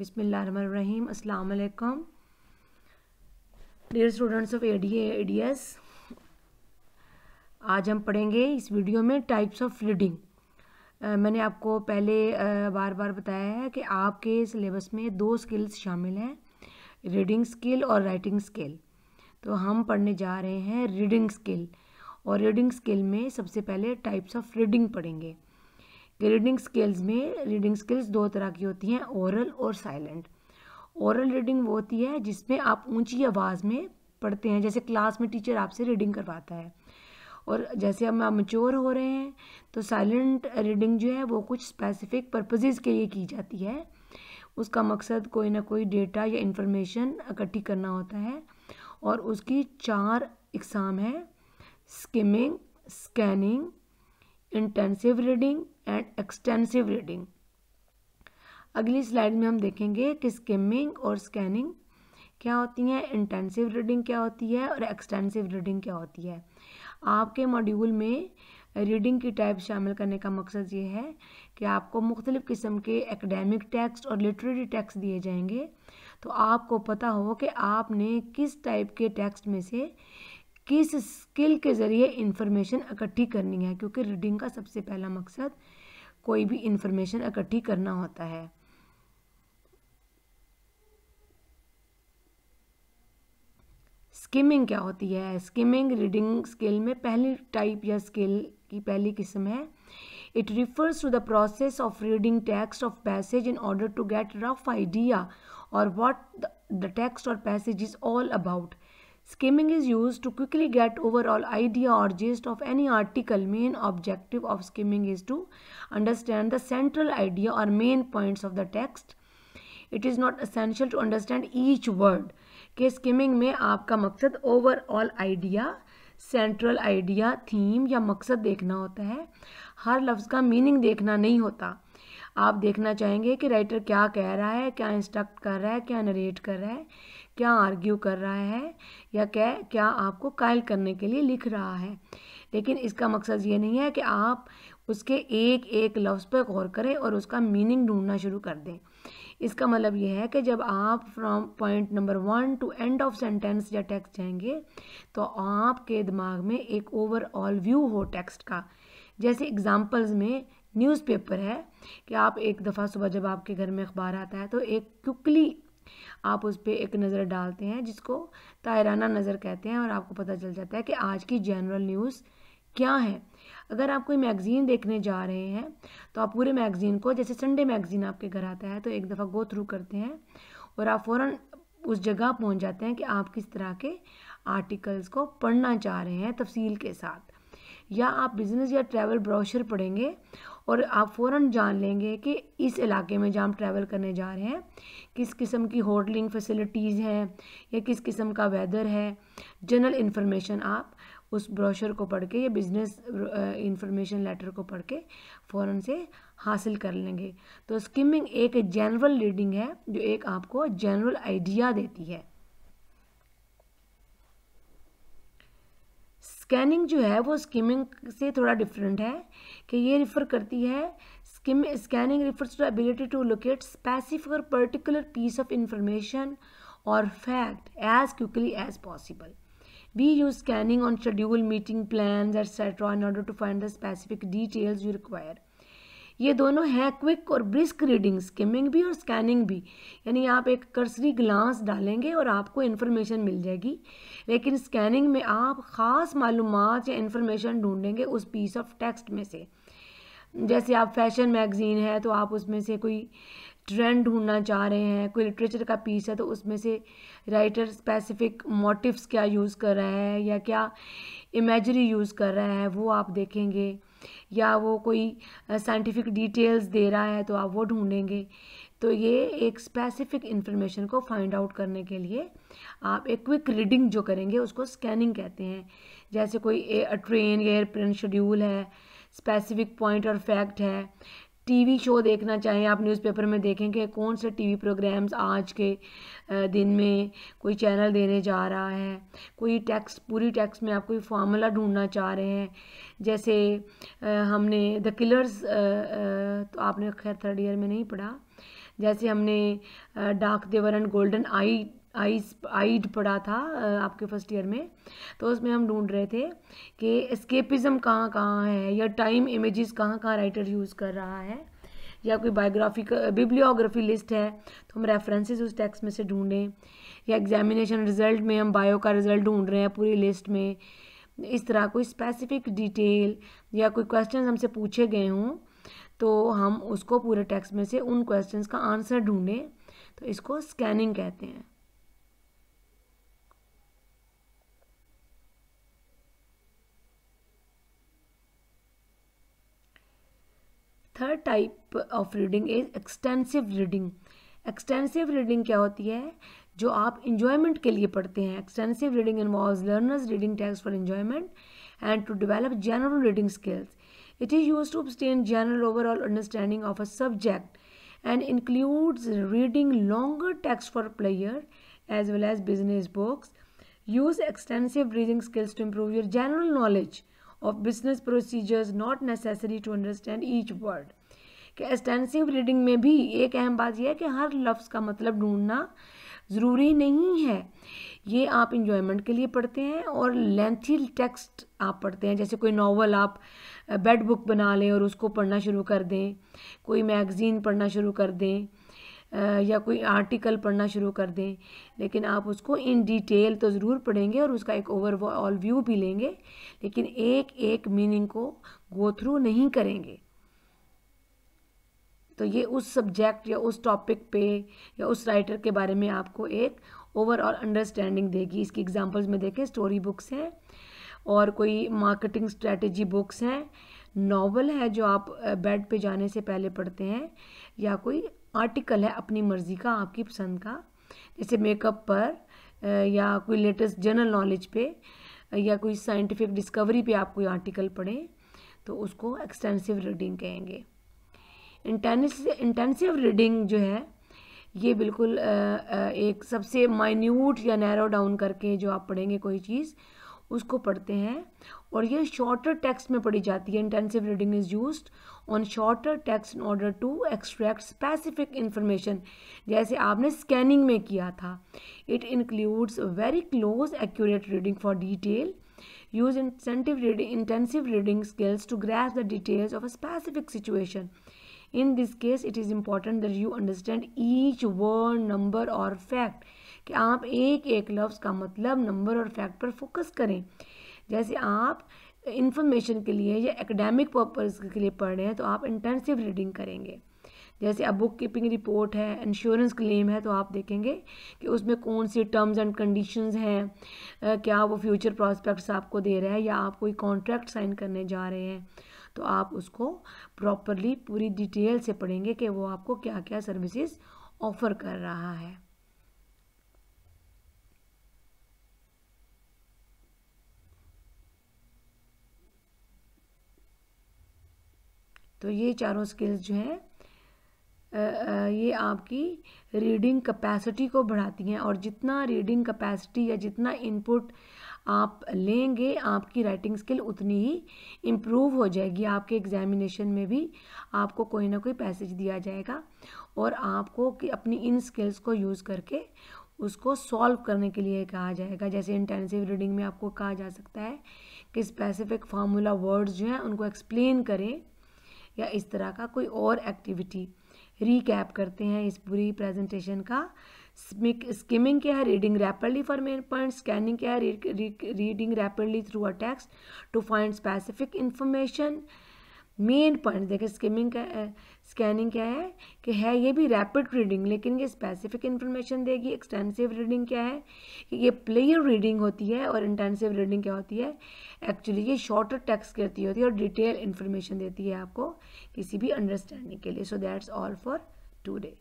बिस्मिल्लाहिर्रहमानिर्रहीम। अस्सलाम वालेकुम dear students of ADA ADS. आज हम पढ़ेंगे इस वीडियो में टाइप्स ऑफ रीडिंग। मैंने आपको पहले बार बार बताया है कि आपके सिलेबस में 2 स्किल्स शामिल हैं, रीडिंग स्किल और राइटिंग स्किल। तो हम पढ़ने जा रहे हैं रीडिंग स्किल, और रीडिंग स्किल में सबसे पहले टाइप्स ऑफ रीडिंग पढ़ेंगे। रीडिंग स्किल्स 2 तरह की होती हैं, ओरल और साइलेंट। ओरल रीडिंग वो होती है जिसमें आप ऊंची आवाज़ में पढ़ते हैं, जैसे क्लास में टीचर आपसे रीडिंग करवाता है। और जैसे अब आप मैच्योर हो रहे हैं तो साइलेंट रीडिंग जो है वो कुछ स्पेसिफिक पर्पसेस के लिए की जाती है। उसका मकसद कोई ना कोई डेटा या इंफॉर्मेशन इकट्ठी करना होता है, और उसकी 4 इकसाम है: skimming, scanning, intensive reading and extensive reading. अगली स्लाइड में हम देखेंगे कि स्किमिंग और स्कैनिंग क्या होती हैं, इंटेंसिव रीडिंग क्या होती है और एक्सटेंसिव रीडिंग क्या होती है। आपके मॉड्यूल में रीडिंग की टाइप शामिल करने का मकसद ये है कि आपको मुख्तलिफ़ किस्म के एकेडमिक टेक्स्ट और लिटरेरी टेक्स्ट दिए जाएंगे, तो आपको पता हो कि आपने किस टाइप के टेक्स्ट में से किस स्किल के ज़रिए इंफॉर्मेशन इकट्ठी करनी है, क्योंकि रीडिंग का सबसे पहला मकसद कोई भी इंफॉर्मेशन इकट्ठी करना होता है। स्किमिंग क्या होती है? स्किमिंग रीडिंग स्किल में पहली टाइप या स्किल की पहली किस्म है। It refers to the process of reading text of passage in order to get rough idea और व्हाट द टेक्स्ट और passage is all about. Skimming is used to quickly get overall idea or gist of any article. Main objective of skimming is to understand the central idea or main points of the text. It is not essential to understand each word. कि skimming में आपका मकसद overall idea, central idea, theme या मकसद देखना होता है। हर लफ्ज़ का मीनिंग देखना नहीं होता। आप देखना चाहेंगे कि राइटर क्या कह रहा है, क्या इंस्ट्रक्ट कर रहा है, क्या नरेट कर रहा है, क्या आर्ग्यू कर रहा है, या क्या आपको कायल करने के लिए लिख रहा है। लेकिन इसका मकसद ये नहीं है कि आप उसके एक एक लफ्ज़ पर गौर करें और उसका मीनिंग ढूंढना शुरू कर दें। इसका मतलब ये है कि जब आप from point number 1 to end of sentence या टेक्स्ट जाएंगे तो आपके दिमाग में एक ओवरऑल व्यू हो टेक्स्ट का। जैसे एग्जांपल्स में न्यूज़पेपर है कि आप एक दफ़ा सुबह जब आपके घर में अखबार आता है तो एक क्विकली आप उस पर एक नज़र डालते हैं, जिसको तायराना नज़र कहते हैं, और आपको पता चल जाता है कि आज की जनरल न्यूज़ क्या है। अगर आप कोई मैगज़ीन देखने जा रहे हैं तो आप पूरे मैगज़ीन को, जैसे संडे मैगज़ीन आपके घर आता है तो एक दफ़ा गो थ्रू करते हैं और आप फ़ौरन उस जगह पहुंच जाते हैं कि आप किस तरह के आर्टिकल्स को पढ़ना चाह रहे हैं तफसील के साथ। या आप बिज़नेस या ट्रैवल ब्रोशर पढ़ेंगे और आप फ़ौरन जान लेंगे कि इस इलाके में जहाँ हम ट्रैवल करने जा रहे हैं किस किस्म की होटलिंग फैसिलिटीज़ हैं या किस किस्म का वेदर है। जनरल इन्फॉर्मेशन आप उस ब्रोशर को पढ़ के या बिज़नेस इंफॉर्मेशन लेटर को पढ़ के फ़ौरन से हासिल कर लेंगे। तो स्किमिंग एक जनरल रीडिंग है जो एक आपको जनरल आइडिया देती है। स्कैनिंग जो है वो स्किमिंग से थोड़ा डिफरेंट है कि ये रिफ़र करती है, scanning refers to ability to locate specific और पर्टिकुलर पीस ऑफ इंफॉर्मेशन और fact as quickly as possible. We use scanning on schedule, meeting plans, etc. in order to find the specific details you require. ये दोनों है quick और brisk reading, skimming भी और scanning भी। यानी आप एक कर्सरी ग्लांस डालेंगे और आपको इन्फॉर्मेशन मिल जाएगी, लेकिन स्कैनिंग में आप ख़ास मालूमात या इन्फॉर्मेशन ढूंढेंगे उस पीस ऑफ टेक्स्ट में से। जैसे आप फैशन मैगज़ीन है तो आप उसमें से कोई ट्रेंड ढूंढना चाह रहे हैं, कोई लिटरेचर का पीस है तो उसमें से राइटर स्पेसिफिक मोटिव्स क्या यूज़ कर रहा है या क्या इमेजरी यूज़ कर रहा है वो आप देखेंगे, या वो कोई साइंटिफिक डिटेल्स दे रहा है तो आप वो ढूंढेंगे। तो ये एक स्पेसिफिक इंफॉर्मेशन को फाइंड आउट करने के लिए आप एक क्विक रीडिंग जो करेंगे उसको स्कैनिंग कहते हैं। जैसे कोई ट्रेन या एयरप्लेन शेड्यूल है, स्पेसिफिक पॉइंट और फैक्ट है। टीवी शो देखना चाहें आप, न्यूज़पेपर में देखेंगे कौन से टीवी प्रोग्राम्स आज के दिन में कोई चैनल देने जा रहा है। कोई टेक्स्ट, पूरी टेक्स्ट में आप कोई फार्मूला ढूंढना चाह रहे हैं, जैसे हमने द किलर्स तो आपने खैर 3rd ईयर में नहीं पढ़ा, जैसे हमने डार्क देवर एंड गोल्डन आइड पढ़ा था आपके फर्स्ट ईयर में, तो उसमें हम ढूंढ रहे थे कि एस्केपिज्म कहाँ कहाँ है, या टाइम इमेजेस कहाँ कहाँ राइटर यूज़ कर रहा है, या कोई बायोग्राफिकल बिब्लियोग्राफी लिस्ट है तो हम रेफरेंसेस उस टेक्स्ट में से ढूंढें, या एग्जामिनेशन रिजल्ट में हम बायो का रिजल्ट ढूंढ रहे हैं पूरी लिस्ट में। इस तरह कोई स्पेसिफिक डिटेल या कोई क्वेश्चन हमसे पूछे गए हों तो हम उसको पूरे टेक्स्ट में से उन क्वेश्चंस का आंसर ढूंढें, तो इसको स्कैनिंग कहते हैं। Third type of reading is extensive reading. Extensive reading क्या होती है? जो आप इंजॉयमेंट के लिए पढ़ते हैं। Extensive reading involves learners reading text for enjoyment and to develop general reading skills. It is used to obtain general overall understanding of a subject and includes reading longer text for pleasure as well as business books. Use extensive reading skills to improve your general knowledge of business procedures, not necessary to understand each word. कि extensive reading में भी एक अहम बात यह है कि हर लफ्ज़ का मतलब ढूंढना ज़रूरी नहीं है। ये आप इंजॉयमेंट के लिए पढ़ते हैं और लेंथी टेक्स्ट आप पढ़ते हैं। जैसे कोई नावल आप बेड बुक बना लें और उसको पढ़ना शुरू कर दें, कोई मैगज़ीन पढ़ना शुरू कर दें, या कोई आर्टिकल पढ़ना शुरू कर दें, लेकिन आप उसको इन डिटेल तो ज़रूर पढ़ेंगे और उसका एक ओवरऑल व्यू भी लेंगे, लेकिन एक एक मीनिंग को गो थ्रू नहीं करेंगे। तो ये उस सब्जेक्ट या उस टॉपिक पे या उस राइटर के बारे में आपको एक ओवरऑल अंडरस्टैंडिंग देगी। इसकी एग्जांपल्स में देखें, स्टोरी बुक्स हैं और कोई मार्केटिंग स्ट्रेटजी बुक्स हैं, नॉवल है जो आप बेड पे जाने से पहले पढ़ते हैं, या कोई आर्टिकल है अपनी मर्ज़ी का, आपकी पसंद का, जैसे मेकअप पर या कोई लेटेस्ट जनरल नॉलेज पे या कोई साइंटिफिक डिस्कवरी पे आप कोई आर्टिकल पढ़ें, तो उसको एक्सटेंसिव रीडिंग कहेंगे। इंटेंसिव रीडिंग जो है ये बिल्कुल एक सबसे माइन्यूट या नैरो डाउन करके जो आप पढ़ेंगे कोई चीज़ उसको पढ़ते हैं, और ये शॉर्टर टेक्स्ट में पढ़ी जाती है। Intensive reading is used on shorter text in order to extract specific information, जैसे आपने स्कैनिंग में किया था। It includes very close accurate reading for detail, use intensive reading skills to grasp the details of a specific situation. In this case, it is important that you understand each word, number और fact, कि आप एक एक लफ्ज़ का मतलब, number और fact पर फोकस करें। जैसे आप इंफॉर्मेशन के लिए या एकेडमिक पर्पस के लिए पढ़ रहे हैं तो आप इंटेंसिव रीडिंग करेंगे। जैसे अब बुक कीपिंग रिपोर्ट है, इंश्योरेंस क्लेम है, तो आप देखेंगे कि उसमें कौन सी टर्म्स एंड कंडीशंस हैं, क्या वो फ्यूचर प्रॉस्पेक्ट्स आपको दे रहा है, या आप कोई कॉन्ट्रैक्ट साइन करने जा रहे हैं, तो आप उसको प्रॉपरली पूरी डिटेल से पढ़ेंगे कि वो आपको क्या क्या सर्विसेज ऑफर कर रहा है। तो ये चारों स्किल्स जो हैं ये आपकी रीडिंग कैपेसिटी को बढ़ाती हैं, और जितना रीडिंग कैपेसिटी या जितना इनपुट आप लेंगे आपकी राइटिंग स्किल उतनी ही इम्प्रूव हो जाएगी। आपके एग्जामिनेशन में भी आपको कोई ना कोई पैसेज दिया जाएगा और आपको कि अपनी इन स्किल्स को यूज़ करके उसको सॉल्व करने के लिए कहा जाएगा। जैसे इंटेंसिव रीडिंग में आपको कहा जा सकता है कि स्पेसिफिक फार्मूला वर्ड्स जो हैं उनको एक्सप्लेन करें, या इस तरह का कोई और एक्टिविटी। रीकैप करते हैं इस पूरी प्रेजेंटेशन का। स्किमिंग क्या है? Reading rapidly for main point. Scanning क्या है? Reading rapidly through a text to find specific information. Main point देखिए, स्किमिंग का स्कैनिंग क्या है कि है ये भी रैपिड रीडिंग लेकिन ये स्पेसिफिक इंफॉर्मेशन देगी। एक्सटेंसिव रीडिंग क्या है कि ये प्लेयर रीडिंग होती है, और इंटेंसिव रीडिंग क्या होती है, एक्चुअली ये शॉर्टर टेक्स्ट करती होती है और डिटेल इंफॉर्मेशन देती है आपको किसी भी अंडरस्टैंडिंग के लिए। So that's all for today.